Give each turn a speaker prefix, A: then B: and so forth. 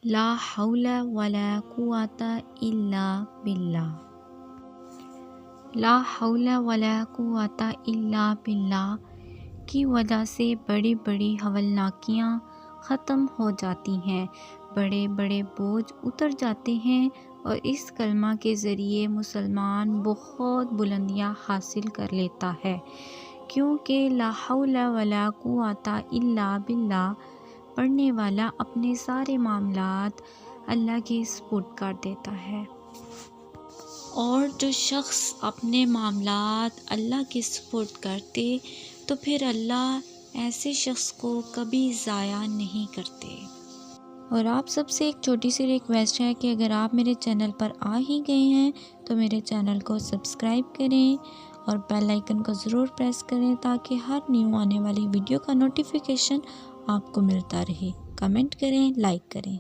A: لا حول ولا قوت الا باللہ۔ لا حول ولا قوت الا باللہ کی وجہ سے بڑی بڑی ہولناکیاں ختم ہو جاتی ہیں، بڑے بڑے بوجھ اتر جاتے ہیں، اور اس کلمہ کے ذریعے مسلمان بہت بلندیاں حاصل کر لیتا ہے، کیونکہ لا حول ولا قوت الا باللہ پڑھنے والا اپنے سارے معاملات اللہ کے سپرد کر دیتا ہے، اور جو شخص اپنے معاملات اللہ کے سپرد کرتے تو پھر اللہ ایسے شخص کو کبھی ضائع نہیں کرتے۔ اور آپ سب سے ایک چھوٹی سی ریکویسٹ ہے کہ اگر آپ میرے چینل پر آ ہی گئے ہیں تو میرے چینل کو سبسکرائب کریں اور بیل آئیکن کو ضرور پریس کریں تاکہ ہر نیو آنے والی ویڈیو کا نوٹیفیکیشن آپ کو ملتا رہے۔ کمنٹ کریں، لائک کریں۔